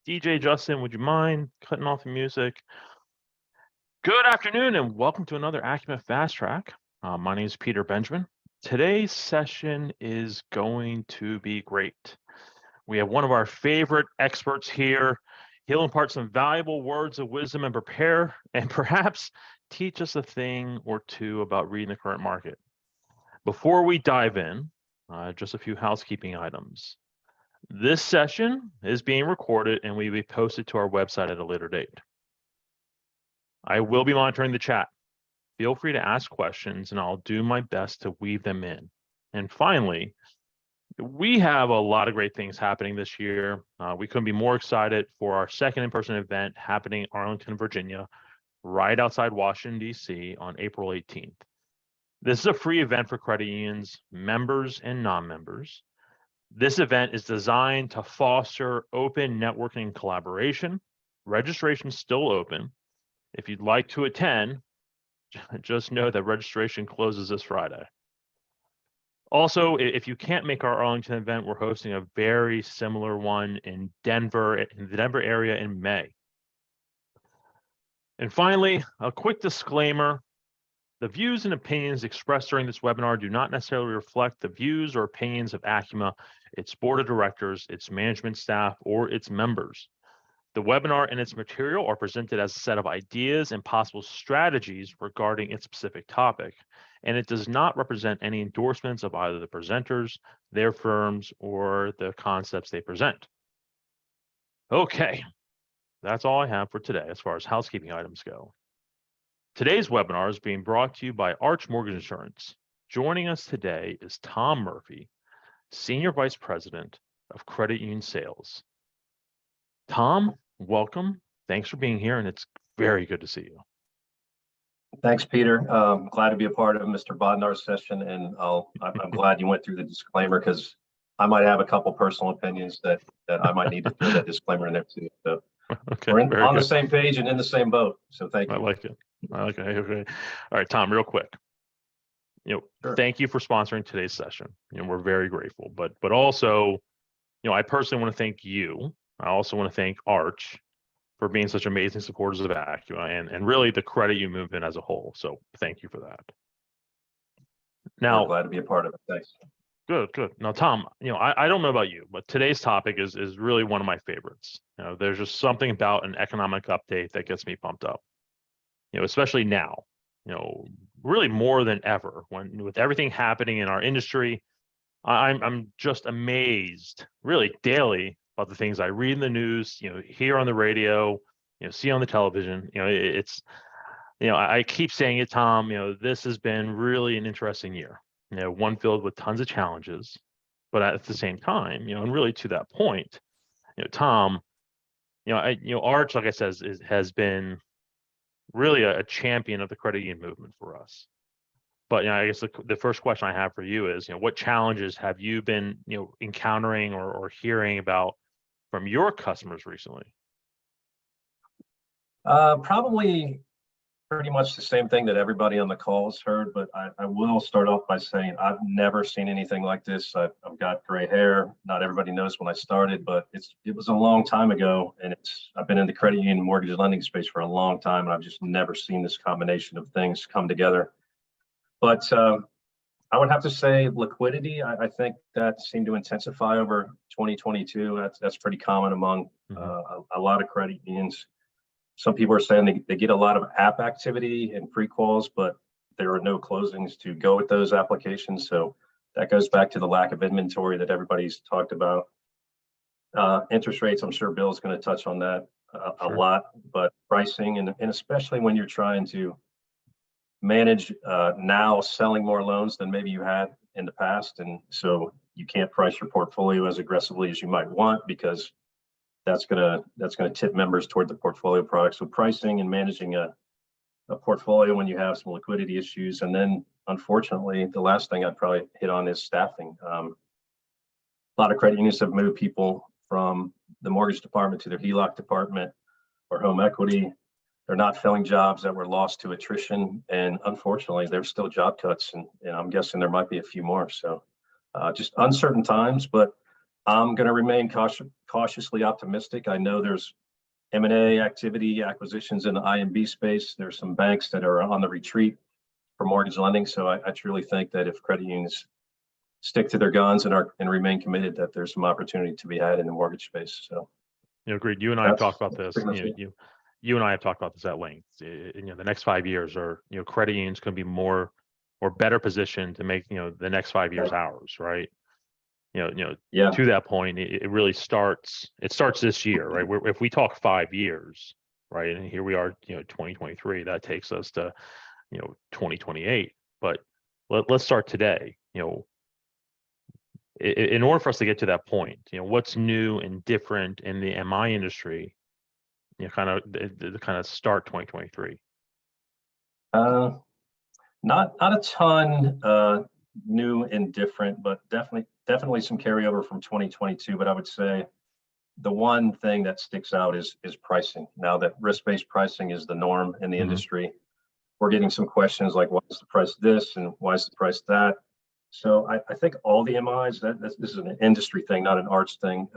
DJ Justin, would you mind cutting off the music? Good afternoon and welcome to another ACUMA Fast Track. My name is Peter Benjamin. Today's session is going to be great. We have one of our favorite experts here. He'll impart some valuable words of wisdom and prepare and perhaps teach us a thing or two about reading the current market. Before we dive in, just a few housekeeping items. This session is being recorded and will be posted to our website at a later date. I will be monitoring the chat. Feel free to ask questions and I'll do my best to weave them in. And finally, we have a lot of great things happening this year. We couldn't be more excited for our second in-person event happening in Arlington, Virginia, right outside Washington, D.C. on April 18th. This is a free event for credit unions, members and non-members. This event is designed to foster open networking and collaboration. Registration is still open. If you'd like to attend, just know that registration closes this Friday. Also, if you can't make our Arlington event, we're hosting a very similar one in the Denver area in May. And finally, a quick disclaimer. The views and opinions expressed during this webinar do not necessarily reflect the views or opinions of ACUMA, its board of directors, its management staff, or its members. The webinar and its material are presented as a set of ideas and possible strategies regarding its specific topic, and it does not represent any endorsements of either the presenters, their firms, or the concepts they present. Okay, that's all I have for today as far as housekeeping items go. Today's webinar is being brought to you by Arch Mortgage Insurance. Joining us today is Tom Murphy, Senior Vice President of Credit Union Sales. Tom, welcome. Thanks for being here, and it's very good to see you. Thanks, Peter. Glad to be a part of Mr. Bodnar's session, and I'm glad you went through the disclaimer because I might have a couple personal opinions that I might need to throw that disclaimer in there too. So okay, we're on the same page and in the same boat. So thank you. I like it. Okay. All right, Tom, real quick. Sure. Thank you for sponsoring today's session. We're very grateful. But also, I personally want to thank you. I also want to thank Arch for being such amazing supporters of ACUMA and really the credit union movement as a whole. So thank you for that. Now, glad to be a part of it. Thanks. Good. Now, Tom, I don't know about you, but today's topic is really one of my favorites. There's just something about an economic update that gets me pumped up. Especially now, really more than ever with everything happening in our industry. I'm just amazed really daily about the things I read in the news, hear on the radio, see on the television. I keep saying it, Tom, this has been really an interesting year, one filled with tons of challenges, but at the same time, and really to that point, Tom, Arch, like I said, has been really a champion of the credit union movement for us. But I guess the first question I have for you is, what challenges have you been, encountering or hearing about from your customers recently? Probably pretty much the same thing that everybody on the call has heard, but I will start off by saying I've never seen anything like this. I've got gray hair. Not everybody knows when I started, but it was a long time ago, and I've been in the credit union mortgage lending space for a long time, and I've just never seen this combination of things come together. But I would have to say liquidity, I think that seemed to intensify over 2022. That's pretty common among a lot of credit unions. Some people are saying they get a lot of app activity and pre-quals, but there are no closings to go with those applications. So that goes back to the lack of inventory that everybody's talked about. Interest rates, I'm sure Bill's going to touch on that a lot, but pricing, and especially when you're trying to manage now selling more loans than maybe you had in the past. And so you can't price your portfolio as aggressively as you might want because that's gonna tip members toward the portfolio product. So pricing and managing a portfolio when you have some liquidity issues. And then unfortunately, the last thing I'd probably hit on is staffing. A lot of credit unions have moved people from the mortgage department to their HELOC department or home equity. They're not filling jobs that were lost to attrition. And unfortunately, there's still job cuts. And I'm guessing there might be a few more. So just uncertain times, but I'm going to remain cautiously optimistic. I know there's M&A activity, acquisitions in the IMB space. There's some banks that are on the retreat for mortgage lending. So I truly think that if credit unions stick to their guns and remain committed, that there's some opportunity to be had in the mortgage space. So, Agreed. You and I have talked about this. pretty much it. You and I have talked about this at length. The next 5 years are, credit unions going to be more or better positioned to make, the next 5 years ours, right? Yeah. To that point, it really starts. It starts this year, right? If we talk 5 years, right, and here we are, 2023, that takes us to, 2028. But let's start today. In order for us to get to that point, what's new and different in the MI industry, kind of start 2023. Not a ton new and different, but definitely some carryover from 2022. But I would say the one thing that sticks out is pricing. Now that risk-based pricing is the norm in the industry, we're getting some questions like, why is the price this and why is the price that? So I think all the MIs, this is an industry thing, not an arts thing.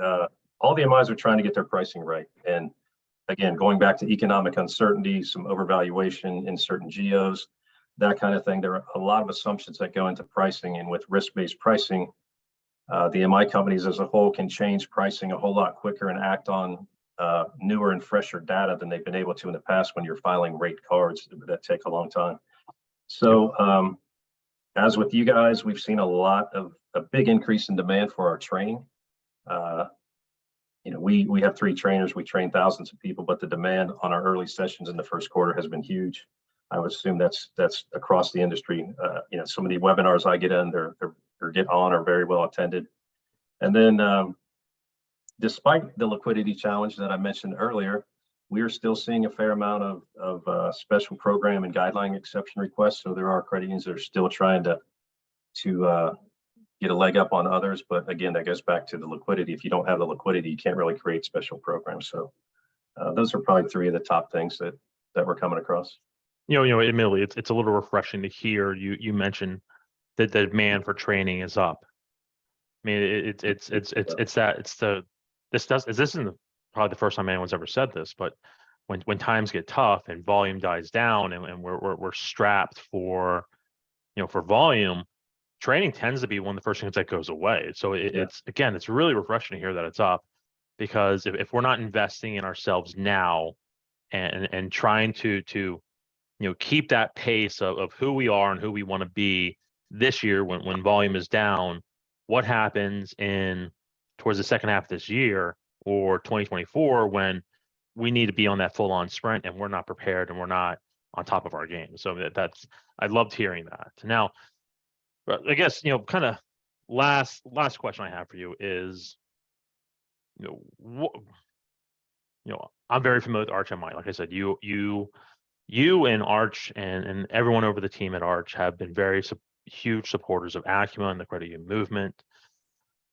All the MIs are trying to get their pricing right. And again, going back to economic uncertainty, some overvaluation in certain geos, that kind of thing. There are a lot of assumptions that go into pricing, and with risk-based pricing, the MI companies as a whole can change pricing a whole lot quicker and act on newer and fresher data than they've been able to in the past when you're filing rate cards that take a long time. So as with you guys, we've seen a big increase in demand for our training. We have 3 trainers, we train thousands of people, but the demand on our early sessions in the first quarter has been huge. I would assume that's across the industry. Some of the webinars I get in, are very well attended. And then despite the liquidity challenge that I mentioned earlier, we are still seeing a fair amount of special program and guideline exception requests. So there are credit unions that are still trying to get a leg up on others. But again, that goes back to the liquidity. If you don't have the liquidity, you can't really create special programs. So those are probably 3 of the top things that we're coming across. Admittedly, it's a little refreshing to hear you mention that the demand for training is up. I mean, this isn't probably the first time anyone's ever said this, but when times get tough and volume dies down and we're strapped for volume, training tends to be one of the first things that goes away. So it's really refreshing to hear that it's up, because if we're not investing in ourselves now and trying to keep that pace of who we are and who we want to be this year when volume is down, what happens towards the second half of this year or 2024 when we need to be on that full-on sprint and we're not prepared and we're not on top of our game. So I loved hearing that. Now, I guess, kind of last question I have for you is, I'm very familiar with Arch MI. Like I said, you and Arch and everyone over the team at Arch have been very huge supporters of ACUMA and the credit union movement.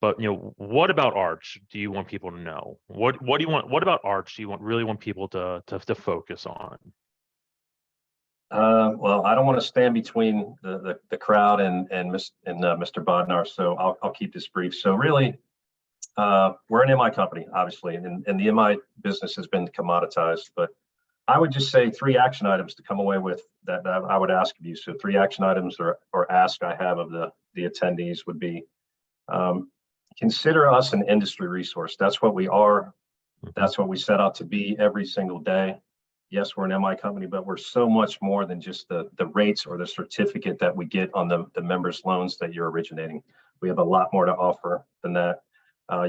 But what about Arch do you want people to know? What about Arch do you really want people to focus on? Well, I don't want to stand between the crowd and Mr. Bodnar, so I'll keep this brief. So really, we're an MI company, obviously, and the MI business has been commoditized. But I would just say 3 action items to come away with that I would ask of you. So 3 action items or ask I have of the attendees would be, consider us an industry resource. That's what we are. That's what we set out to be every single day. Yes, we're an MI company, but we're so much more than just the rates or the certificate that we get on the members' loans that you're originating. We have a lot more to offer than that.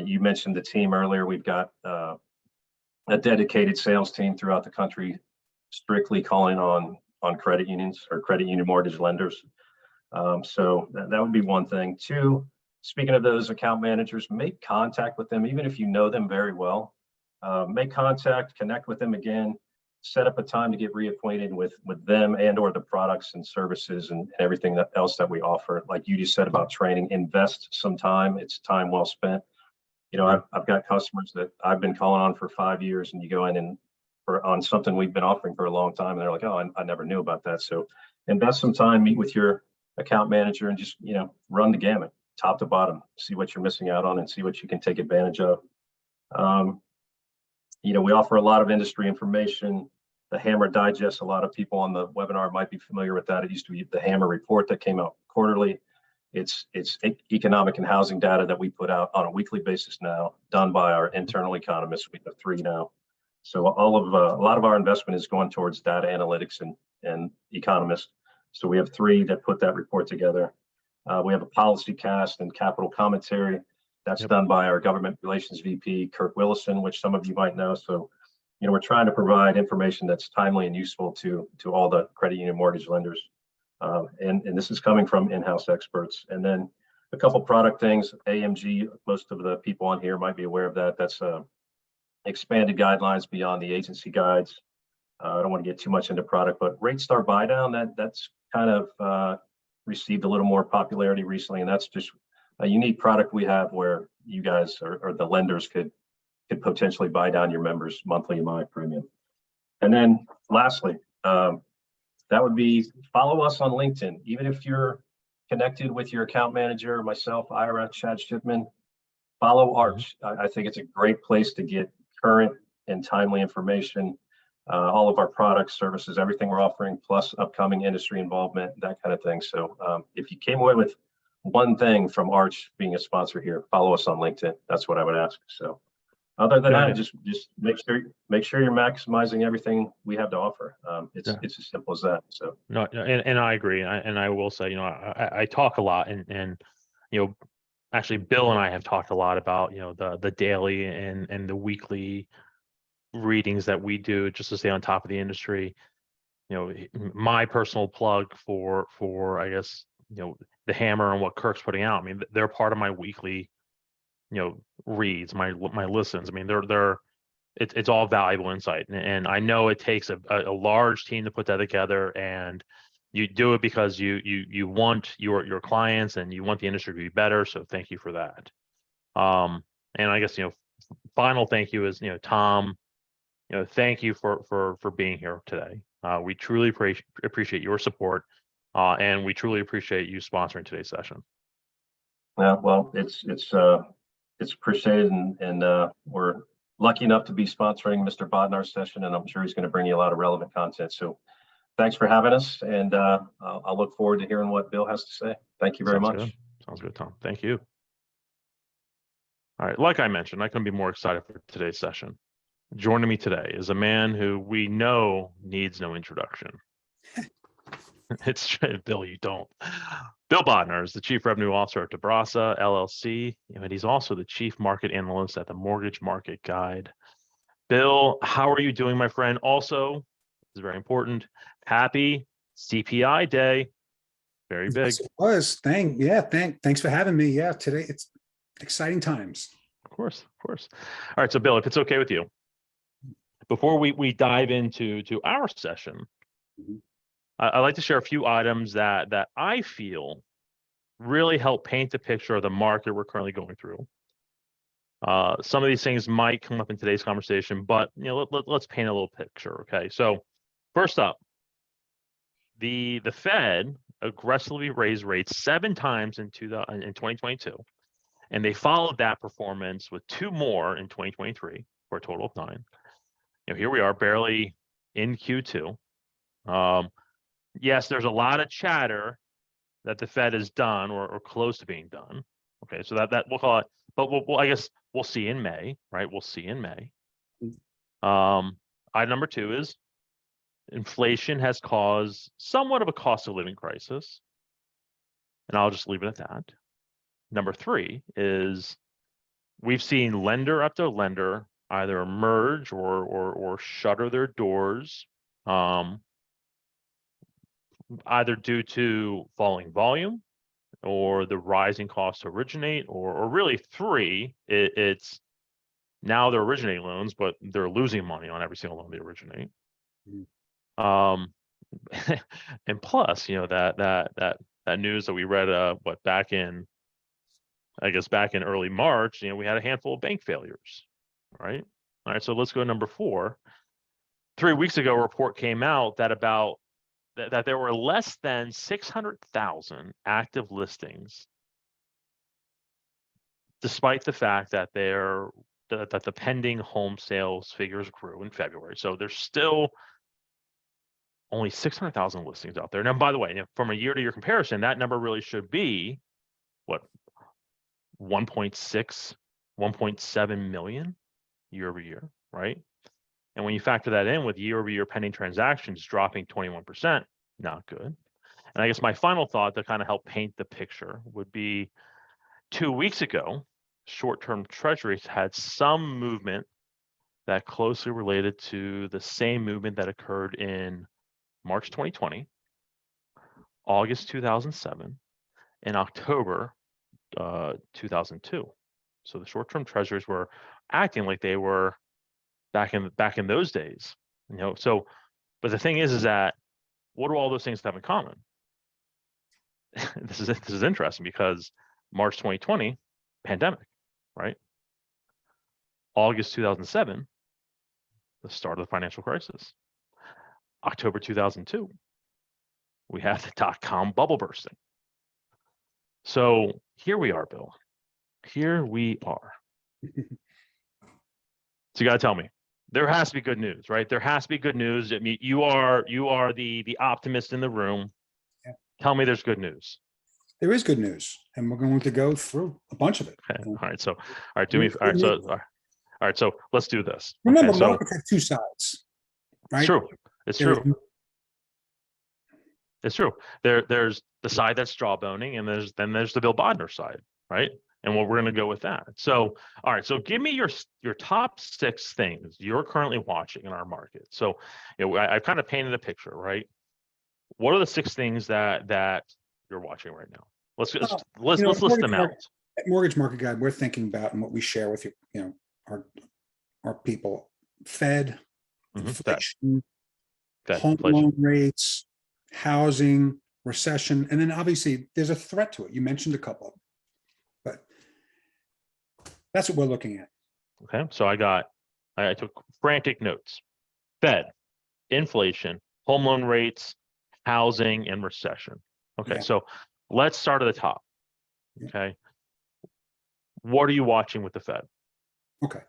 You mentioned the team earlier. We've got a dedicated sales team throughout the country, strictly calling on credit unions or credit union mortgage lenders. So that would be one thing. 2, speaking of those account managers, make contact with them, even if you know them very well. Make contact, connect with them again, set up a time to get reacquainted with them and or the products and services and everything else that we offer. Like you just said about training, invest some time. It's time well spent. I've got customers that I've been calling on for 5 years, and you go in and on something we've been offering for a long time, and they're like, oh, I never knew about that. So invest some time, meet with your account manager, and just run the gamut. top to bottom, see what you're missing out on and see what you can take advantage of. We offer a lot of industry information. The Hammer Digest, a lot of people on the webinar might be familiar with that. It used to be the Hammer Report that came out quarterly. It's economic and housing data that we put out on a weekly basis now, done by our internal economists. We have 3 now. So a lot of our investment is going towards data analytics and economists. So we have 3 that put that report together. We have a policy cast and capital commentary that's done by our government relations VP, Kirk Willison, which some of you might know. So, we're trying to provide information that's timely and useful to all the credit union mortgage lenders. And this is coming from in-house experts. And then a couple product things, AMG, most of the people on here might be aware of that. That's expanded guidelines beyond the agency guides. I don't want to get too much into product, but Rate Star Buy Down, that's kind of received a little more popularity recently. And that's just a unique product we have where you guys or the lenders could potentially buy down your members' monthly MI premium. And then lastly, that would be follow us on LinkedIn. Even if you're connected with your account manager, myself, Ira, Chad Shipman, follow Arch. I think it's a great place to get current and timely information, all of our products, services, everything we're offering, plus upcoming industry involvement, that kind of thing. So if you came away with one thing from Arch being a sponsor here, follow us on LinkedIn. That's what I would ask. So other than that, just make sure you're maximizing everything we have to offer. It's as simple as that. So no, and I agree. And I will say, I talk a lot, and actually Bill and I have talked a lot about the daily and the weekly readings that we do just to stay on top of the industry. My personal plug for I guess the Hammer and what Kirk's putting out. I mean, they're part of my weekly reads, my listens. I mean, it's all valuable insight, and I know it takes a large team to put that together, and you do it because you want your clients and you want the industry to be better. So thank you for that. And I guess final thank you is Tom. Thank you for being here today. We truly appreciate your support, and we truly appreciate you sponsoring today's session. Yeah, well, it's appreciated, and we're lucky enough to be sponsoring Mr. Bodnar's session, and I'm sure he's going to bring you a lot of relevant content. So thanks for having us, and I'll look forward to hearing what Bill has to say. Thank you very much. Good. Sounds good, Tom. Thank you. All right, like I mentioned, I couldn't be more excited for today's session. Joining me today is a man who we know needs no introduction. It's Bill, you don't. Bill Bodnar is the Chief Revenue Officer at Tabrasa LLC, and he's also the Chief Market Analyst at the Mortgage Market Guide. Bill, how are you doing, my friend? Also, this is very important, happy CPI Day. Very big. Yes, it was. Thanks for having me. Yeah, today it's exciting times. Of course. All right, so Bill, if it's okay with you, before we dive into our session, I'd like to share a few items that I feel really help paint the picture of the market we're currently going through. Some of these things might come up in today's conversation, but let's paint a little picture. Okay, so first up, the Fed aggressively raised rates 7 times in 2022, and they followed that performance with 2 more in 2023 for a total of 9. Here we are, barely in Q2. Yes, there's a lot of chatter that the Fed is done or close to being done. Okay, so that we'll call it, but I guess we'll see in May, right? We'll see in May. Item number 2 is inflation has caused somewhat of a cost of living crisis, and I'll just leave it at that. Number 3 is we've seen lender after lender either merge or shutter their doors, either due to falling volume or the rising cost to originate, or really 3, it's now they're originating loans, but they're losing money on every single loan they originate. And plus, that news that we read, back in early March, we had a handful of bank failures, right? All right, so let's go to number 4. 3 weeks ago, a report came out that that there were less than 600,000 active listings despite the fact that that the pending home sales figures grew in February. So there's still only 600,000 listings out there. Now, by the way, from a year-to-year comparison, that number really should be what, 1.6, 1.7 million year over year, right? And when you factor that in with year-over-year pending transactions dropping 21%, not good. And I guess my final thought to kind of help paint the picture would be 2 weeks ago, short-term treasuries had some movement that closely related to the same movement that occurred in March 2020, August 2007, and October 2002. So the short-term treasuries were acting like they were back in those days, So, but the thing is that what do all those things have in common? This is interesting because March 2020, pandemic, right? August 2007, the start of the financial crisis. October 2002, we had the dot-com bubble bursting. So here we are, Bill. Here we are. So you got to tell me, there has to be good news, right? There has to be good news. I mean, you are the optimist in the room. Yeah. Tell me there's good news. There is good news, and we're going to go through a bunch of it. Okay. All right. So, So let's do this. Remember, okay, so, markets have two sides, right? It's true. It's true. It's true. There's the side that's jawboning, and there's the Bill Bodnar side, right? And we're going to go with that. So, all right. So, give me your top 6 things you're currently watching in our market. So, I've kind of painted a picture, right? What are the 6 things that you're watching right now? Let's list them out. At Mortgage Market Guide, we're thinking about, and what we share with you, our people: Fed, inflation, home loan rates, housing, recession, and then obviously there's a threat to it. You mentioned a couple of them, but that's what we're looking at. Okay, so I took frantic notes: Fed, inflation, home loan rates, housing, and recession. Okay, Yeah. So let's start at the top. Okay, what are you watching with the Fed? Okay,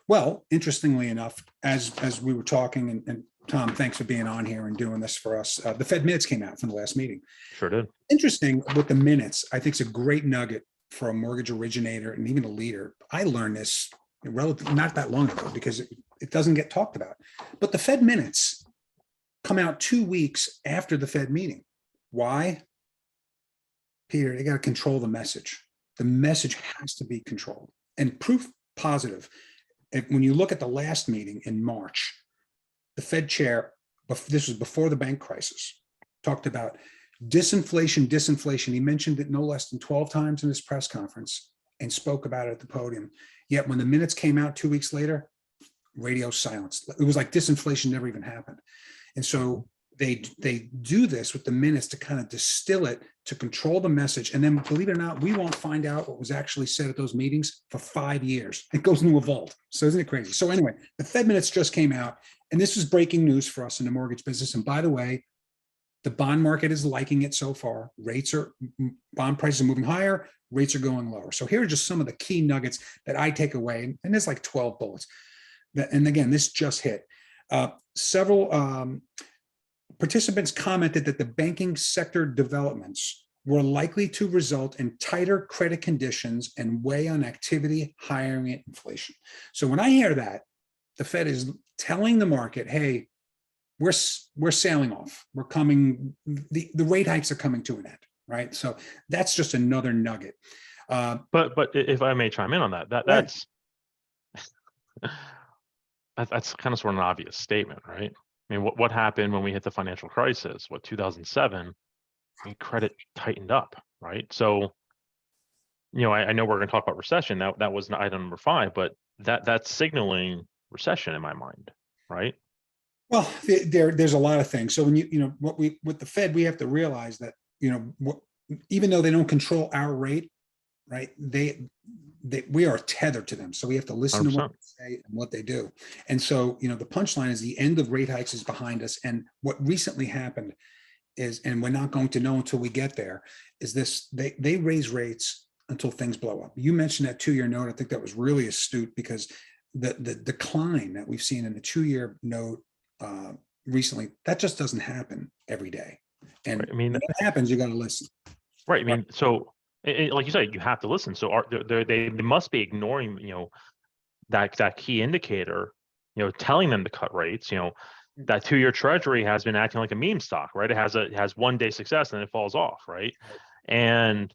well, interestingly enough, as we were talking, and Tom, thanks for being on here and doing this for us. The Fed minutes came out from the last meeting. Sure did. Interesting with the minutes. I think it's a great nugget for a mortgage originator and even a leader. I learned this not that long ago because it doesn't get talked about. But the Fed minutes come out 2 weeks after the Fed meeting. Why? Peter, they got to control the message. The message has to be controlled. And proof positive, when you look at the last meeting in March, the Fed chair, this was before the bank crisis, talked about disinflation. He mentioned it no less than 12 times in his press conference and spoke about it at the podium. Yet when the minutes came out 2 weeks later, radio silence. It was like disinflation never even happened. And so they do this with the minutes to kind of distill it, to control the message. And then, believe it or not, we won't find out what was actually said at those meetings for 5 years. It goes into a vault. So isn't it crazy? So anyway, the Fed minutes just came out, and this is breaking news for us in the mortgage business. And by the way, the bond market is liking it so far. Bond prices are moving higher, rates are going lower. So here are just some of the key nuggets that I take away. And there's like 12 bullets. And again, this just hit. Several participants commented that the banking sector developments were likely to result in tighter credit conditions and weigh on activity, hiring, and inflation. So when I hear that, the Fed is telling the market, hey, we're sailing off. We're coming, the rate hikes are coming to an end, right? So that's just another nugget. But if I may chime in on that's kind of sort of an obvious statement, right? I mean, what happened when we hit the financial crisis? 2007? I mean, credit tightened up, right? So, I know we're going to talk about recession. That was item number 5, but that's signaling recession in my mind, right? Well, there's a lot of things. So when with the Fed, we have to realize that even though they don't control our rate, right? We are tethered to them. So we have to listen 100%. To what they say and what they do. And so, the punchline is the end of rate hikes is behind us. And what recently happened is, and we're not going to know until we get there, is this: they raise rates until things blow up. You mentioned that 2-year note. I think that was really astute because the decline that we've seen in the 2-year note recently, that just doesn't happen every day. And Right. I mean, when that happens, you got to listen. right. I mean, so like you said, you have to listen. So they must be ignoring, that key indicator, telling them to cut rates. That 2-year treasury has been acting like a meme stock, right? It has 1-day success and then it falls off, right? And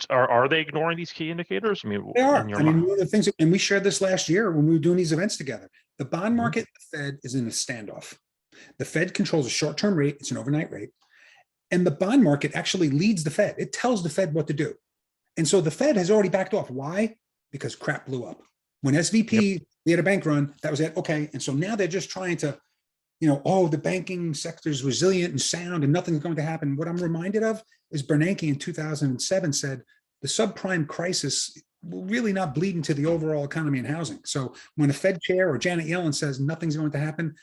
are they ignoring these key indicators? I mean, They are. in your I mean, mind. one of the things, and we shared this last year when we were doing these events together, the bond Mhm. market, the Fed is in a standoff. The Fed controls a short-term rate. It's an overnight rate. And the bond market actually leads the Fed. It tells the Fed what to do. And so the Fed has already backed off. Why? Because crap blew up. When SVP, we had a bank run, that was it. Okay. And so now they're just trying to, oh, the banking sector is resilient and sound and nothing's going to happen. What I'm reminded of is Bernanke in 2007 said, the subprime crisis will really not bleed into the overall economy and housing. So when a Fed chair or Janet Yellen says nothing's going to happen,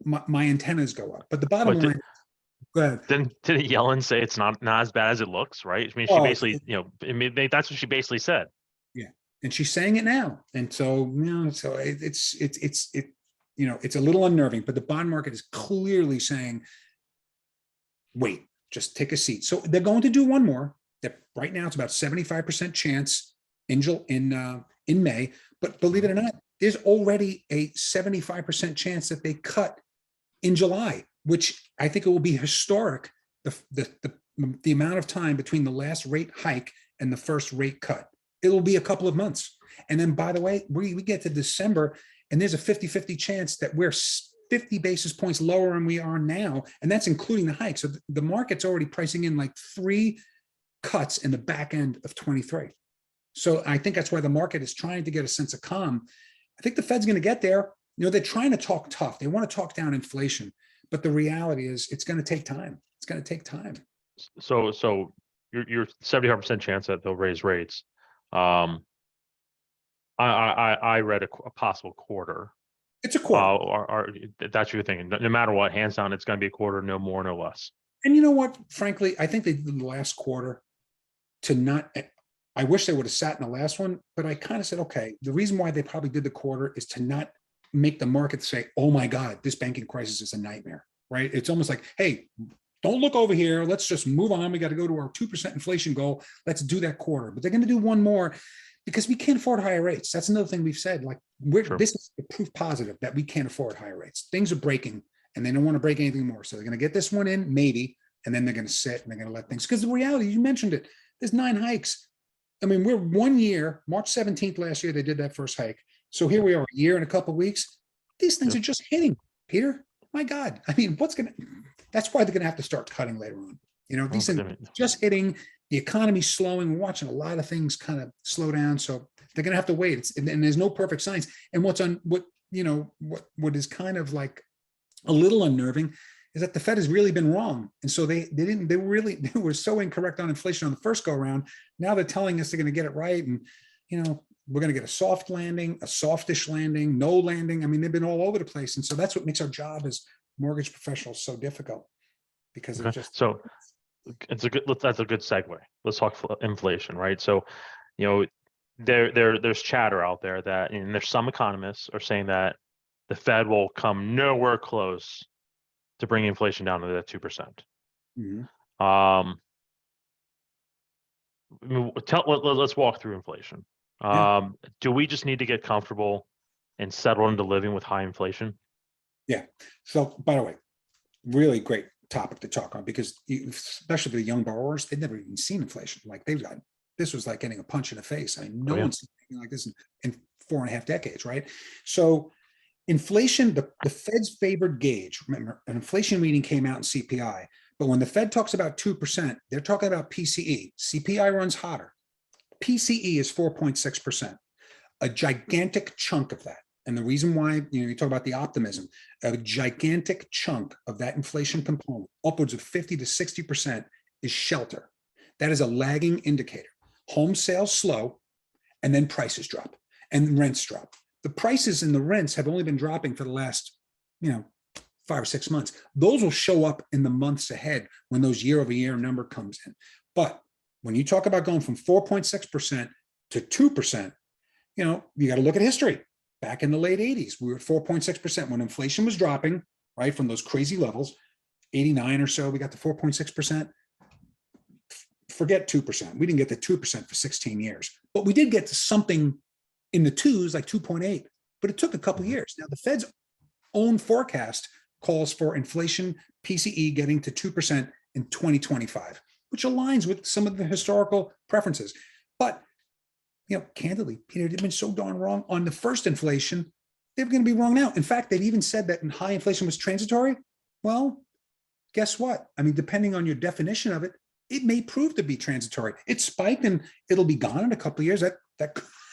my antennas go up. But the bottom line, go ahead. Didn't Yellen say it's not as bad as it looks, right? I mean, she Oh, basically, that's what she basically said. Yeah, and she's saying it now, and so so it's a little unnerving. But the bond market is clearly saying, "Wait, just take a seat." So they're going to do one more. That right now it's about 75% chance in May, but believe it or not, there's already a 75% chance that they cut in July, which I think it will be historic. The amount of time between the last rate hike and the first rate cut. It will be a couple of months. And then, by the way, we get to December and there's a 50-50 chance that we're 50 basis points lower than we are now. And that's including the hike. So the market's already pricing in like 3 cuts in the back end of 23. So I think that's why the market is trying to get a sense of calm. I think the Fed's going to get there. They're trying to talk tough. They want to talk down inflation. But the reality is it's going to take time. It's going to take time. So you're 75% chance that they'll raise rates. I read a possible quarter. It's a quarter. Or that's what you're thinking. No matter what, hands down, it's going to be a quarter, no more, no less. And you know what? Frankly, I think they did the last quarter to not. I wish they would have sat in the last one, but I kind of said, okay, the reason why they probably did the quarter is to not make the market say, oh my God, this banking crisis is a nightmare, right? It's almost like, hey, don't look over here. Let's just move on. We got to go to our 2% inflation goal. Let's do that quarter. But they're going to do one more because we can't afford higher rates. That's another thing we've said. Like this is the proof positive that we can't afford higher rates. Things are breaking and they don't want to break anything more. So they're going to get this one in, maybe, and then they're going to sit and they're going to let things, because the reality, you mentioned it, there's 9 hikes. I mean, we're 1 year, March 17th last year, they did that first hike. So here we are, a year and a couple of weeks. These things are just hitting, Peter. My God. I mean, that's why they're going to have to start cutting later on. These things just hitting, the economy's slowing. We're watching a lot of things kind of slow down. So they're going to have to wait. And there's no perfect science. And what is kind of like a little unnerving is that the Fed has really been wrong. And so they were so incorrect on inflation on the first go around. Now they're telling us they're going to get it right. And, we're going to get a soft landing, a softish landing, no landing. I mean, they've been all over the place. And so that's what makes our job as mortgage professionals so difficult, because Okay. So that's a good segue. Let's talk inflation, right? So, there's chatter out there that, and there's some economists are saying that the Fed will come nowhere close to bringing inflation down to that 2%. Mm-hmm. Let's walk through inflation. Do we just need to get comfortable and settle into living with high inflation? Yeah. So, by the way, really great topic to talk on, because especially the young borrowers, they've never even seen inflation. Like this was like getting a punch in the face. I mean, no one's seen anything like this in 4.5 decades, right? So inflation, the Fed's favored gauge, remember, an inflation reading came out in CPI, but when the Fed talks about 2%, they're talking about PCE. CPI runs hotter. PCE is 4.6%, a gigantic chunk of that. And the reason why, you talk about the optimism, a gigantic chunk of that inflation component, upwards of 50 to 60%, is shelter. That is a lagging indicator. Home sales slow, and then prices drop, and rents drop. The prices and the rents have only been dropping for the last, 5 or 6 months. Those will show up in the months ahead when those year-over-year number comes in. But when you talk about going from 4.6% to 2%, you know, you got to look at history. Back in the late 80s, we were at 4.6% when inflation was dropping, right, from those crazy levels, 89 or so, we got to 4.6%. Forget 2%. We didn't get to 2% for 16 years, but we did get to something in the twos, like 2.8, but it took a couple of years. Now, the Fed's own forecast calls for inflation PCE getting to 2% in 2025, which aligns with some of the historical preferences. But, you know, candidly, Peter, they've been so darn wrong on the first inflation. They're going to be wrong now. In fact, they've even said that high inflation was transitory. Well, guess what? I mean, depending on your definition of it, it may prove to be transitory. It spiked and it'll be gone in a couple of years. That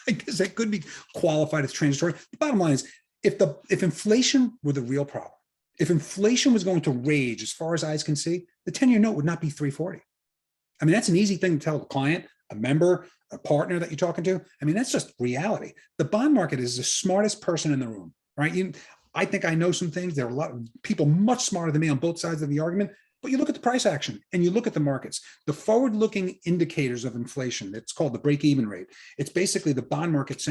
I guess that could be qualified as transitory. The bottom line is, if inflation were the real problem, if inflation was going to rage as far as eyes can see, the 10-year note would not be 340. I mean, that's an easy thing to tell a client, a member, a partner that you're talking to. I mean, that's just reality. The bond market is the smartest person in the room, right? I think I know some things. There are a lot of people much smarter than me on both sides of the argument. But you look at the price action and you look at the markets, the forward-looking indicators of inflation. It's called the break-even rate. It's basically the bond market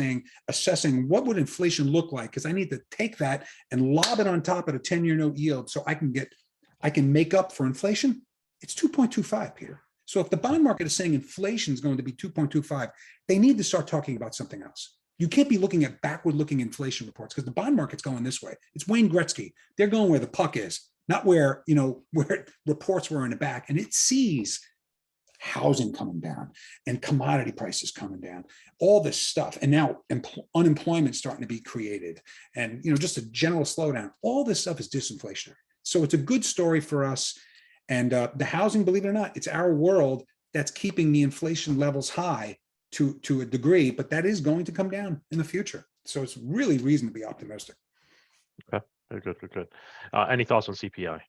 assessing what would inflation look like, because I need to take that and lob it on top of the 10-year note yield so I can make up for inflation. It's 2.25, Peter. So if the bond market is saying inflation is going to be 2.25, they need to start talking about something else. You can't be looking at backward-looking inflation reports because the bond market's going this way. It's Wayne Gretzky. They're going where the puck is, not where, you know, where reports were in the back. And it sees housing coming down and commodity prices coming down, all this stuff. And now unemployment starting to be created and, you know, just a general slowdown. All this stuff is disinflationary. So it's a good story for us. And the housing, believe it or not, it's our world that's keeping the inflation levels high to a degree, but that is going to come down in the future. So it's really reason to be optimistic. Okay, very good, good, good. Any thoughts on CPI?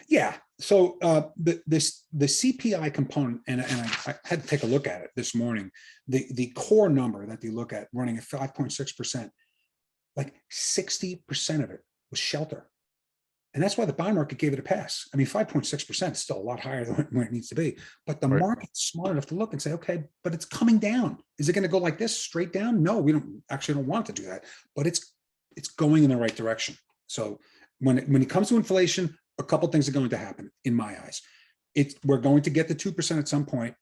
Yeah. So the CPI component, and I had to take a look at it this morning. The core number that they look at running at 5.6%, like 60% of it was shelter. And that's why the bond market gave it a pass. I mean, 5.6% is still a lot higher than where it needs to be. But the market's smart enough to look and say, okay, but it's coming down. Is it going to go like this straight down? No, we don't want to do that. But it's going in the right direction. So when it comes to inflation, a couple of things are going to happen in my eyes. We're going to get to 2% at some point,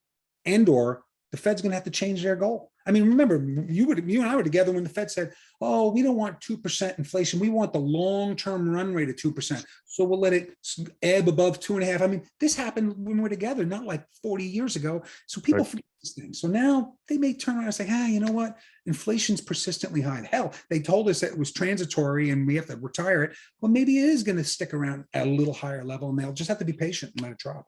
or the Fed's going to have to change their goal. I mean, remember, you and I were together when the Fed said, oh, we don't want 2% inflation. We want the long-term run rate of 2%. So we'll let it ebb above 2.5. I mean, this happened when we were together, not like 40 years ago. So people forget these things. So now they may turn around and say, hey, you know what? Inflation's persistently high. Hell, they told us that it was transitory and we have to retire it. Well, maybe it is going to stick around at a little higher level and they'll just have to be patient and let it drop.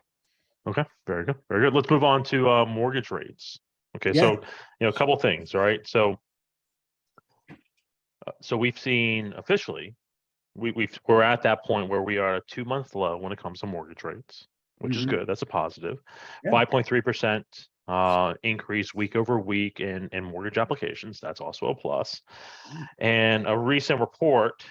Okay, very good, very good. Let's move on to mortgage rates. Okay, yeah. So you know, a couple of things, right? So we've seen officially, we're at that point where we are at a 2-month low when it comes to mortgage rates, which is good. That's a positive. 5.3% increase week over week in mortgage applications. That's also a plus. And a recent report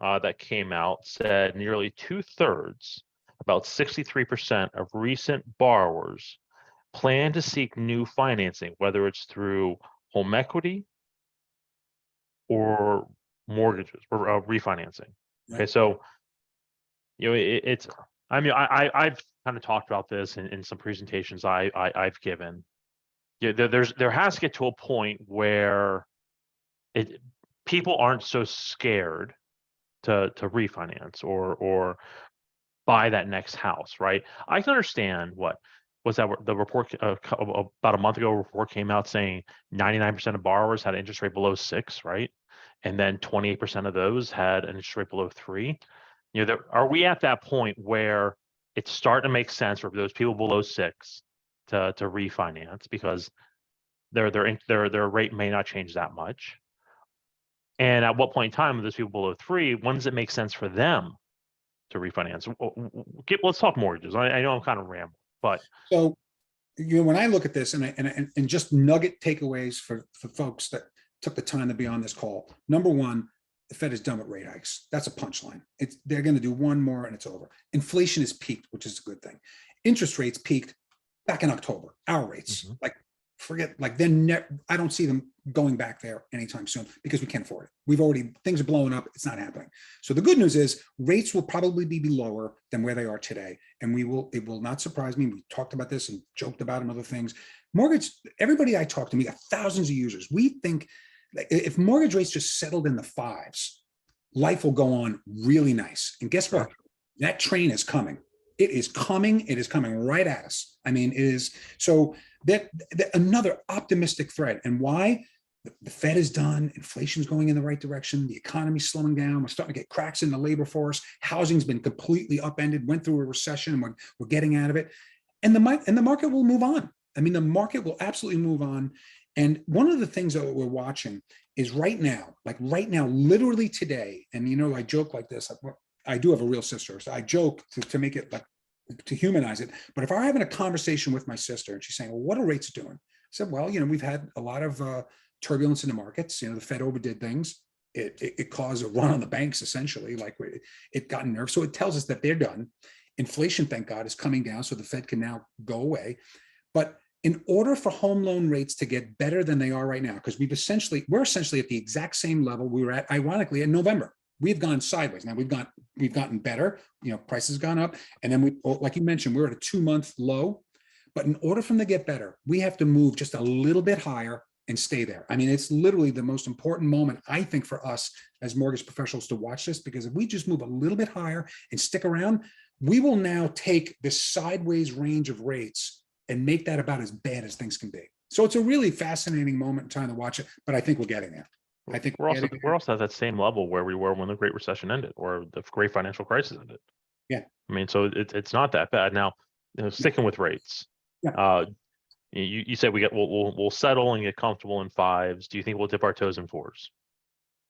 that came out said nearly 2/3, about 63% of recent borrowers plan to seek new financing, whether it's through home equity or mortgages or refinancing. Okay, so you know I mean I've kind of talked about this in some presentations I've given. Yeah, there has to get to a point where people aren't so scared to refinance or buy that next house, right? I can understand what was that the report about a month ago. A report came out saying 99% of borrowers had an interest rate below 6, right? And then 28% of those had an interest rate below 3. You know, are we at that point where it's starting to make sense for those people below 6 to refinance because their rate may not change that much? And at what point in time, with those people below 3, when does it make sense for them to refinance? Let's talk mortgages. I know I'm kind of rambling, but so you know, when I look at this and just nugget takeaways for folks that took the time to be on this call. Number one, the Fed is done with rate hikes. That's a punchline. They're going to do one more and it's over. Inflation is peaked, which is a good thing. Interest rates peaked back in October, our rates, Mhm. like forget, like then I don't see them going back there anytime soon because we can't afford it. We've already, things are blowing up. It's not happening. So the good news is rates will probably be lower than where they are today. And it will not surprise me. We talked about this and joked about them, other things. Mortgage, everybody I talk to, we got thousands of users. We think if mortgage rates just settled in the fives, life will go on really nice. And guess what? That train is coming. It is coming. It is coming right at us. I mean, it is. So that another optimistic thread. And why? The Fed is done. Inflation's going in the right direction. The economy's slowing down. We're starting to get cracks in the labor force. Housing's been completely upended, went through a recession, and we're getting out of it. And the market will move on. I mean, the market will absolutely move on. And one of the things that we're watching is right now, literally today, and I joke like this. I do have a real sister, so I joke to make it like to humanize it. But if I'm having a conversation with my sister and she's saying, well, what are rates doing? I said, well, we've had a lot of turbulence in the markets. The Fed overdid things. It caused a run on the banks, essentially. Like it got nerve. So it tells us that they're done. Inflation, thank God, is coming down, so the Fed can now go away. But in order for home loan rates to get better than they are right now, because we're essentially at the exact same level we were at, ironically, in November. We've gone sideways. Now we've gotten better. Prices have gone up, and then like you mentioned, we're at a 2-month low. But in order for them to get better, we have to move just a little bit higher and stay there. I mean, it's literally the most important moment, I think, for us as mortgage professionals to watch this, because if we just move a little bit higher and stick around, we will now take this sideways range of rates and make that about as bad as things can be. So it's a really fascinating moment in time to watch it, but I think we're getting there. I think we're also at that same level where we were when the Great Recession ended or the Great Financial Crisis ended. Yeah. I mean, so it's not that bad. Now, sticking with rates. Yeah. You said we'll settle and get comfortable in fives. Do you think we'll dip our toes in fours?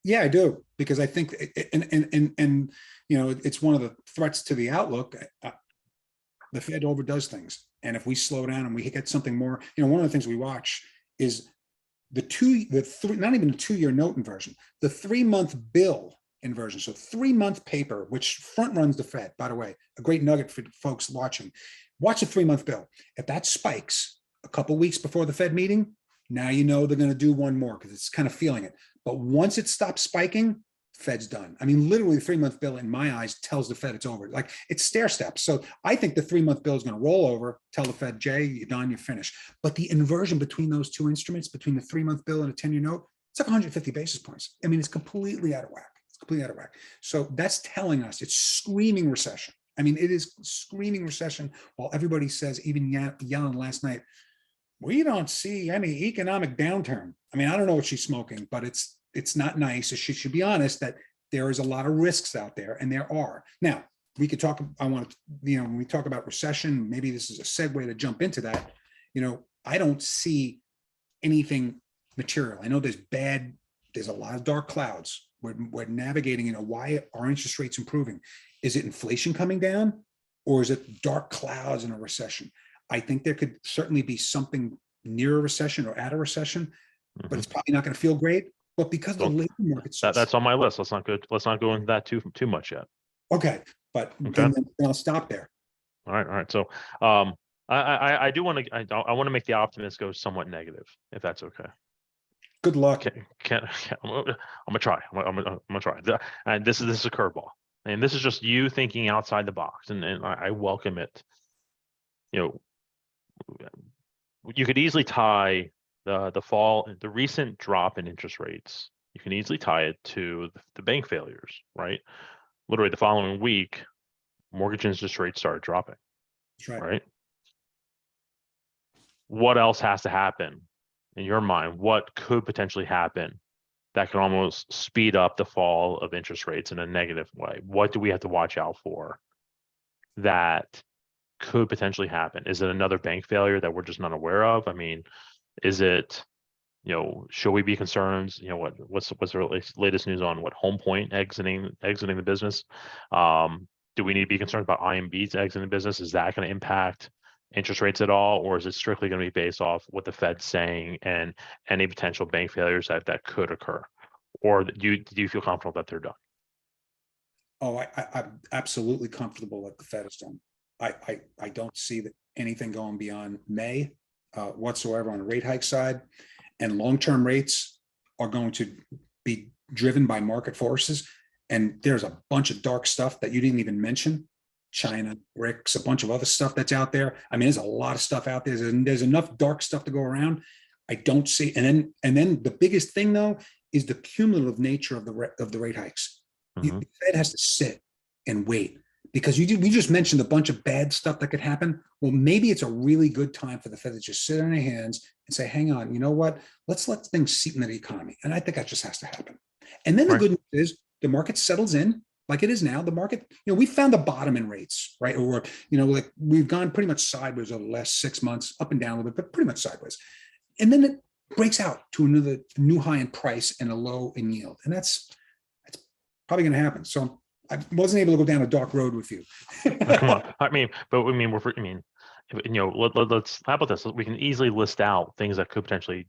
Yeah, I do, because I think, and it's one of the threats to the outlook. The Fed overdoes things, and if we slow down and we get something more, one of the things we watch is not even a 2-year note inversion, the 3-month bill inversion. So 3-month paper, which front runs the Fed, by the way, a great nugget for folks watching. Watch a 3-month bill. If that spikes a couple weeks before the Fed meeting, now they're going to do one more because it's kind of feeling it. But once it stops spiking, Fed's done. I mean, literally the 3-month bill in my eyes tells the Fed it's over. Like it's stair steps. So I think the 3-month bill is going to roll over, tell the Fed, Jay, you're done, you're finished. But the inversion between those two instruments, between the 3-month bill and a 10-year note, it's like 150 basis points. I mean, it's completely out of whack. It's completely out of whack. So that's telling us it's screaming recession. I mean, it is screaming recession, while everybody says, even Yellen last night, we don't see any economic downturn. I mean, I don't know what she's smoking, but it's not nice. She should be honest that there is a lot of risks out there, and there are. Now, we could talk, when we talk about recession, maybe this is a segue to jump into that. I don't see anything material. I know there's a lot of dark clouds. We're navigating, why are interest rates improving? Is it inflation coming down, or is it dark clouds in a recession? I think there could certainly be something near a recession or at a recession, but it's probably not going to feel great. But because the labor market's that's on my list. Let's not go into that too much yet. Okay, but then I'll stop there. All right. So I do want to make the optimist go somewhat negative, if that's okay. Good luck. I'm gonna try. I'm gonna try. And this is a curveball, and this is just you thinking outside the box, and I welcome it. You could easily tie the recent drop in interest rates. You can easily tie it to the bank failures, right? Literally the following week, mortgage interest rates started dropping. That's right? What else has to happen in your mind? What could potentially happen that could almost speed up the fall of interest rates in a negative way? What do we have to watch out for that could potentially happen? Is it another bank failure that we're just not aware of? I mean, is it, should we be concerned? What's the latest news on Home Point exiting the business? Do we need to be concerned about IMBs exiting the business? Is that going to impact interest rates at all, or is it strictly going to be based off what the Fed's saying and any potential bank failures that could occur? Or do you feel comfortable that they're done? Oh, I'm absolutely comfortable that the Fed is done. I don't see that anything going beyond May whatsoever on the rate hike side, and long-term rates are going to be driven by market forces. And there's a bunch of dark stuff that you didn't even mention. China, BRICS, a bunch of other stuff that's out there. I mean, there's a lot of stuff out there. There's enough dark stuff to go around. I don't see, and then the biggest thing though is the cumulative nature of the rate hikes. Mhm. The Fed has to sit and wait, because we just mentioned a bunch of bad stuff that could happen. Well, maybe it's a really good time for the Fed to just sit on their hands and say, hang on, you know what? Let's let things seep into the economy. And I think that just has to happen. And then the Right. good news is the market settles in like it is now. The market, we found the bottom in rates, right? Or, like we've gone pretty much sideways over the last 6 months, up and down a little bit, but pretty much sideways. And then it breaks out to another new high in price and a low in yield. And that's probably going to happen. So I wasn't able to go down a dark road with you. Come on. Let's how about this? We can easily list out things that could potentially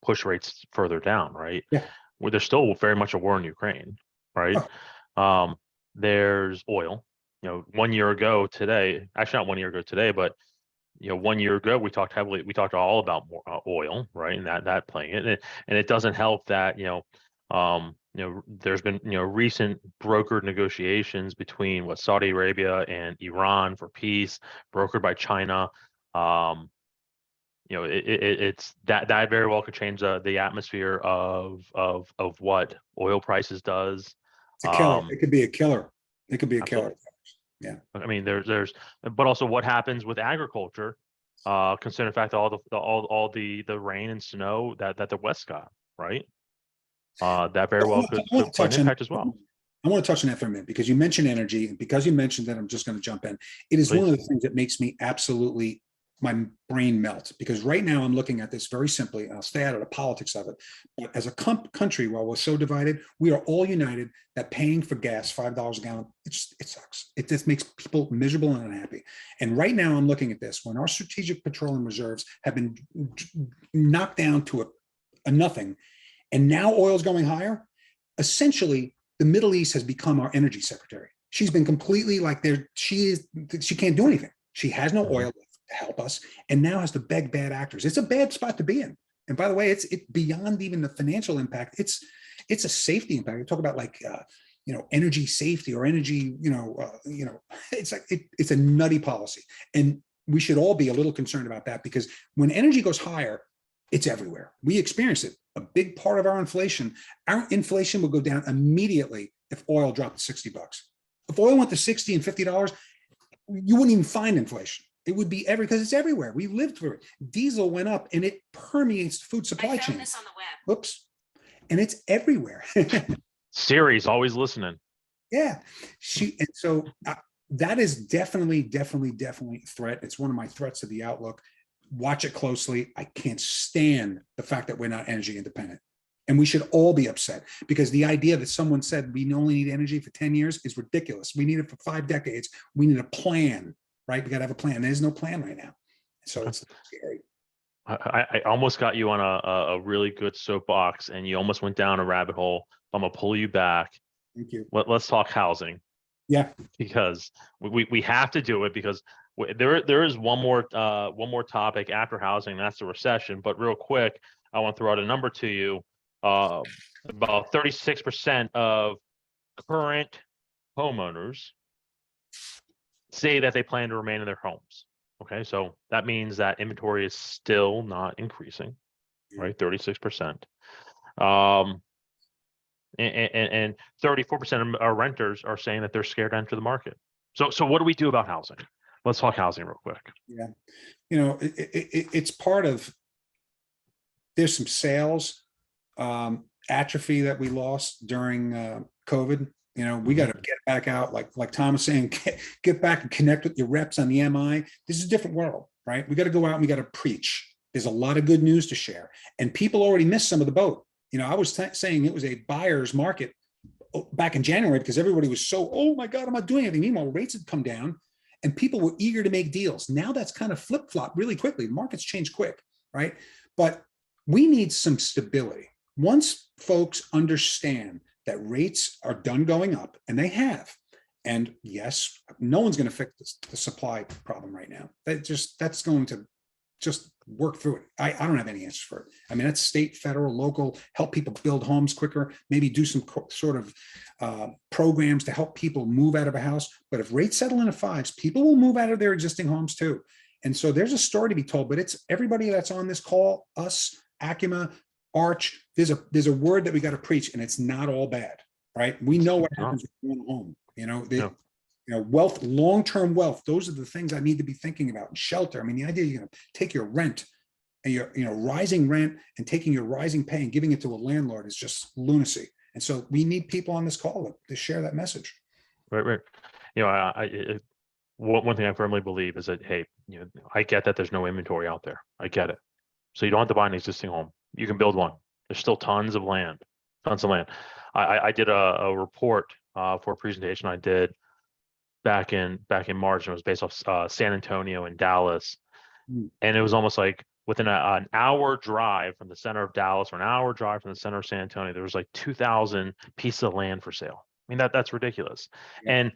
push rates further down, right? Yeah. Where there's still very much a war in Ukraine, right? There's oil. 1 year ago today, actually not 1 year ago today, but 1 year ago we talked all about oil, right? And that playing it, and it doesn't help that there's been recent brokered negotiations between Saudi Arabia and Iran for peace, brokered by China. It's that very well could change the atmosphere of what oil prices does. It's a killer. It could be a killer. It could be a killer. Yeah. I mean, but also what happens with agriculture, considering the fact that all the rain and snow that the West got, right? That very well could play an impact as well. I want to touch on that for a minute, because you mentioned energy, and because you mentioned that, I'm just going to jump in. It is one of the things that makes me absolutely, my brain melt, because right now I'm looking at this very simply, and I'll stay out of the politics of it. But as a country, while we're so divided, we are all united that paying for gas $5 a gallon, it sucks. It just makes people miserable and unhappy. And right now I'm looking at this, when our strategic petroleum reserves have been knocked down to a nothing, and now oil's going higher. Essentially, the Middle East has become our energy secretary. She's been completely she can't do anything. She has no oil to help us, and now has to beg bad actors. It's a bad spot to be in. And by the way, it's beyond even the financial impact. It's a safety impact. You talk about energy safety or energy, it's a nutty policy. And we should all be a little concerned about that, because when energy goes higher, it's everywhere. We experience it. A big part of our inflation will go down immediately if oil dropped to $60. If oil went to $60 and $50, you wouldn't even find inflation. It would be because it's everywhere. We lived through it. Diesel went up, and it permeates the food supply chain. This on the web. Oops. And it's everywhere. Siri's always listening. Yeah. That is definitely a threat. It's one of my threats to the outlook. Watch it closely. I can't stand the fact that we're not energy independent. And we should all be upset, because the idea that someone said we only need energy for 10 years is ridiculous. We need it for 5 decades. We need a plan, right? We got to have a plan. There's no plan right now. So it's scary. I almost got you on a really good soapbox, and you almost went down a rabbit hole. I'm going to pull you back. Thank you. Let's talk housing. Yeah. Because we have to do it, because there is one more topic after housing, and that's the recession. But real quick, I want to throw out a number to you. About 36% of current homeowners say that they plan to remain in their homes. Okay, so that means that inventory is still not increasing, right? 36%. And 34% of our renters are saying that they're scared to enter the market. So what do we do about housing? Let's talk housing real quick. Yeah, it's part of. There's some sales atrophy that we lost during COVID. We got to get back out, like Tom was saying, get back and connect with your reps on the MI. This is a different world, right? We got to go out and we got to preach. There's a lot of good news to share, and people already missed some of the boat. I was saying it was a buyer's market back in January, because everybody was so, oh my God, I'm not doing anything. Meanwhile, rates had come down and people were eager to make deals. Now that's kind of flip-flop really quickly. The market's changed quick, right? But we need some stability. Once folks understand that rates are done going up, and they have, And yes, no one's going to fix the supply problem right now. That's going to just work through it. I don't have any answers for it. I mean, that's state, federal, local, help people build homes quicker, maybe do some sort of programs to help people move out of a house. But if rates settle in the fives, people will move out of their existing homes too. And so there's a story to be told, but it's everybody that's on this call, us, ACUMA, Arch, there's a word that we got to preach, and it's not all bad, right? We know what happens when you're home, wealth, long-term wealth, those are the things I need to be thinking about. And shelter, I mean, the idea you're going to take your rent and your rising rent and taking your rising pay and giving it to a landlord is just lunacy. And so we need people on this call to share that message. Right. One thing I firmly believe is that, hey, I get that there's no inventory out there. I get it. So you don't have to buy an existing home. You can build one. There's still tons of land. I did a report for a presentation I did back in March, and it was based off San Antonio and Dallas. And it was almost like within an hour drive from the center of Dallas, or an hour drive from the center of San Antonio, there was like 2,000 pieces of land for sale. I mean, that's ridiculous. Yeah. And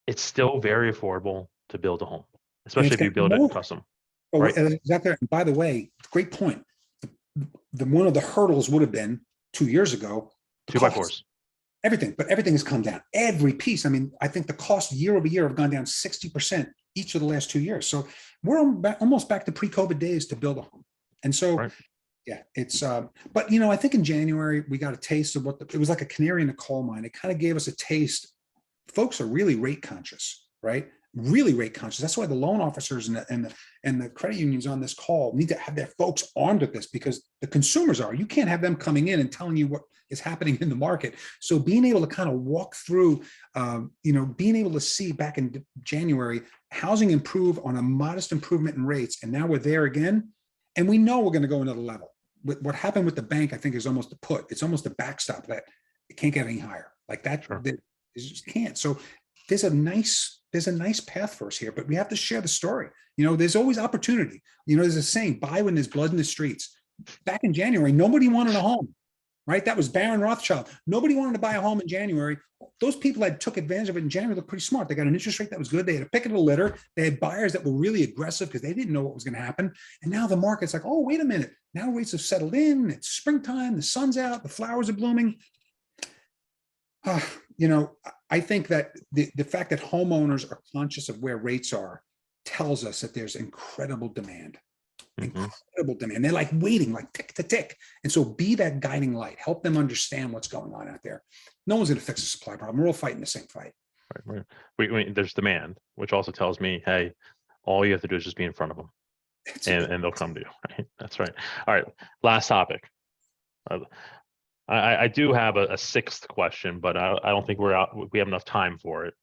it's still very affordable to build a home, especially if you build it custom. Oh, right? Exactly. And by the way, great point. The one of the hurdles would have been 2 years ago, 2x4s. Everything, but everything has come down. Every piece. I mean, I think the cost year over year have gone down 60% each of the last 2 years. So we're almost back to pre-COVID days to build a home. And so, right. Yeah, it's, but I think in January, we got a taste of it was like a canary in the coal mine. It kind of gave us a taste. Folks are really rate conscious, right? Really rate conscious. That's why the loan officers and the credit unions on this call need to have their folks armed with this, because the consumers are. You can't have them coming in and telling you what is happening in the market. So being able to kind of walk through, being able to see back in January, housing improve on a modest improvement in rates, and now we're there again, and we know we're going to go another level. What happened with the bank, I think, is almost a put. It's almost a backstop that it can't get any higher. Like that, sure. It just can't. So there's a nice path for us here, but we have to share the story. There's always opportunity. There's a saying, buy when there's blood in the streets. Back in January, nobody wanted a home, right? That was Baron Rothschild. Nobody wanted to buy a home in January. Those people that took advantage of it in January looked pretty smart. They got an interest rate that was good. They had a pick of the litter. They had buyers that were really aggressive because they didn't know what was going to happen. And now the market's like, oh, wait a minute. Now rates have settled in. It's springtime. The sun's out. The flowers are blooming. I think that the fact that homeowners are conscious of where rates are tells us that there's incredible demand. Incredible demand. They're like waiting, like tick to tick. And so be that guiding light. Help them understand what's going on out there. No one's going to fix the supply problem. We're all fighting the same fight. Right. There's demand, which also tells me, hey, all you have to do is just be in front of them, and they'll come to you. Right? That's right. All right. Last topic. I do have a sixth question, but I don't think we have enough time for it.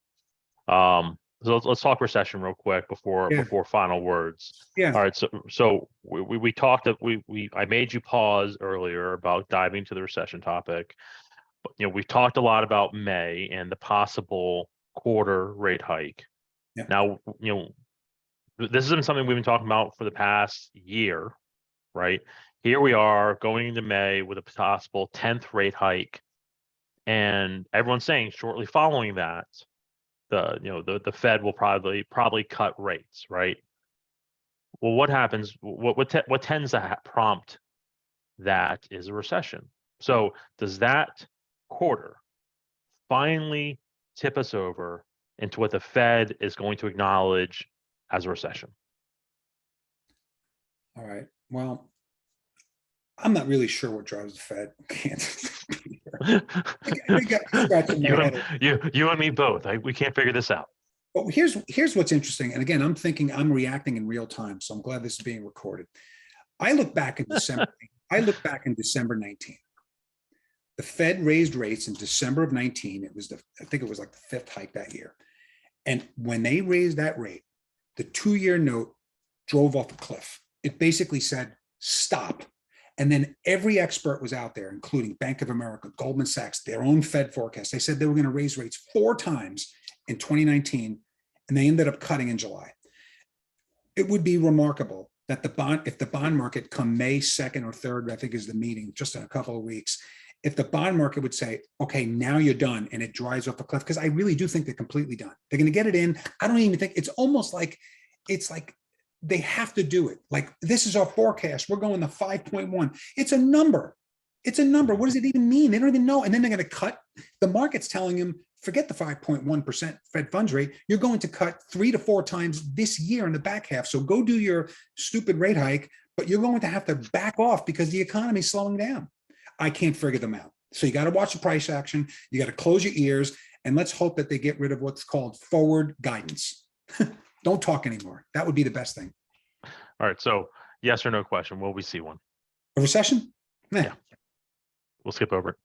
So let's talk recession real quick before final words. Yeah. All right. So we talked. I made you pause earlier about diving to the recession topic. But, we've talked a lot about May and the possible quarter rate hike. Yeah. Now, this isn't something we've been talking about for the past year, right? Here we are going into May with a possible 10th rate hike, and everyone's saying shortly following that, the Fed will probably cut rates, right? Well, what happens? What tends to prompt that is a recession. So does that quarter finally tip us over into what the Fed is going to acknowledge as a recession? All right. Well, I'm not really sure what drives the Fed. You and me both. We can't figure this out. But here's what's interesting. And again, I'm reacting in real time, so I'm glad this is being recorded. I look back in December. December 19. The Fed raised rates in December of 19. I think it was like the fifth hike that year. And when they raised that rate, the 2-year note drove off a cliff. It basically said, stop. And then every expert was out there, including Bank of America, Goldman Sachs, their own Fed forecast. They said they were going to raise rates 4 times in 2019, and they ended up cutting in July. It would be remarkable that if the bond market come May 2nd or 3rd, I think is the meeting, just in a couple of weeks, if the bond market would say, okay, now you're done, and it drives off a cliff, because I really do think they're completely done. They're going to get it in. I don't even think it's almost like they have to do it. Like, this is our forecast. We're going to 5.1. It's a number. It's a number. What does it even mean? They don't even know. And then they're going to cut. The market's telling them, forget the 5.1% Fed funds rate. You're going to cut 3 to 4 times this year in the back half. So go do your stupid rate hike, but you're going to have to back off because the economy is slowing down. I can't figure them out. So you got to watch the price action. You got to close your ears, and let's hope that they get rid of what's called forward guidance. Don't talk anymore. That would be the best thing. All right. So yes or no question. Will we see one? A recession? Yeah. We'll skip over it.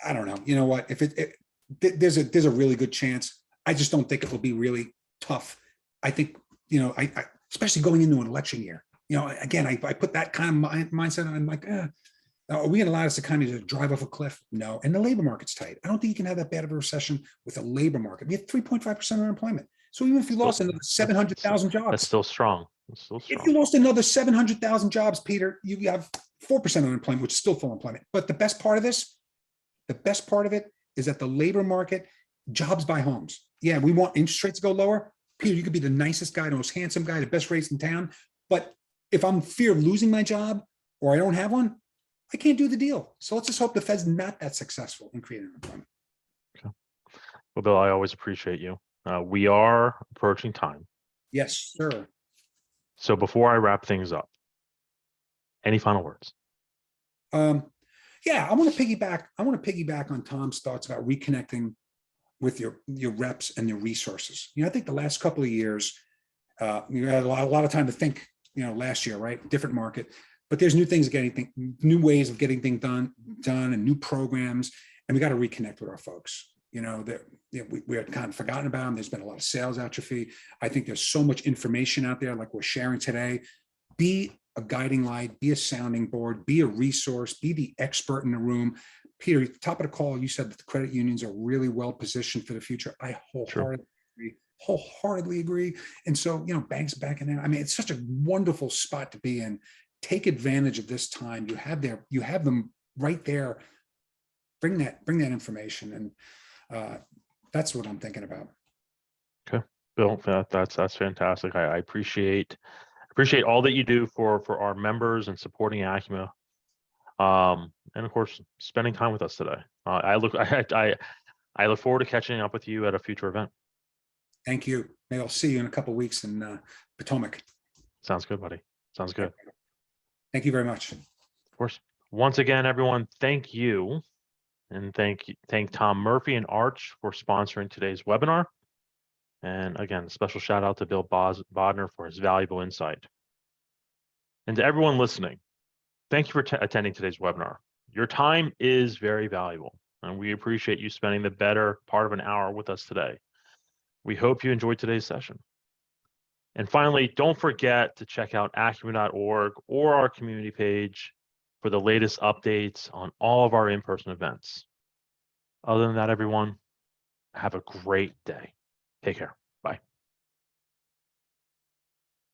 I don't know. You know what? If there's a really good chance. I just don't think it will be really tough. I think, I especially going into an election year, again, I put that kind of mindset on. I'm like, are we going to allow this economy to drive off a cliff? No. And the labor market's tight. I don't think you can have that bad of a recession with a labor market. We have 3.5% unemployment. So even if you lost another 700,000 jobs, that's still strong. If you lost another 700,000 jobs, Peter, you have 4% unemployment, which is still full employment. But the best part of it is that the labor market, jobs buy homes. Yeah, we want interest rates to go lower. Peter, you could be the nicest guy, the most handsome guy, the best rates in town. But if I'm in fear of losing my job or I don't have one, I can't do the deal. So let's just hope the Fed's not that successful in creating employment. Okay. Well, Bill, I always appreciate you. We are approaching time. Yes, sir. So before I wrap things up, any final words? Yeah, I want to piggyback on Tom's thoughts about reconnecting with your reps and your resources. I think the last couple of years, you had a lot of time to think. Last year, right? Different market, but there's new things new ways of getting things done, and new programs, and we got to reconnect with our folks. We had kind of forgotten about them. There's been a lot of sales atrophy. I think there's so much information out there, like we're sharing today. Be a guiding light, be a sounding board, be a resource, be the expert in the room. Peter, at the top of the call, you said that the credit unions are really well positioned for the future. I wholeheartedly agree. And so, banks back in there. I mean, it's such a wonderful spot to be in. Take advantage of this time. You have them right there. Bring that information, and that's what I'm thinking about. Okay, Bill, that's fantastic. I appreciate all that you do for our members and supporting ACUMA, and of course spending time with us today. I look forward to catching up with you at a future event. Thank you. Maybe I'll see you in a couple of weeks in Potomac. Sounds good, buddy. Sounds good. Thank you very much. Of course. Once again, everyone, thank you. And thank Tom Murphy and Arch for sponsoring today's webinar. And again, special shout out to Bill Bodnar for his valuable insight. And to everyone listening, thank you for attending today's webinar. Your time is very valuable, and we appreciate you spending the better part of an hour with us today. We hope you enjoyed today's session. And finally, don't forget to check out acuma.org or our community page for the latest updates on all of our in-person events. Other than that, everyone, have a great day. Take care.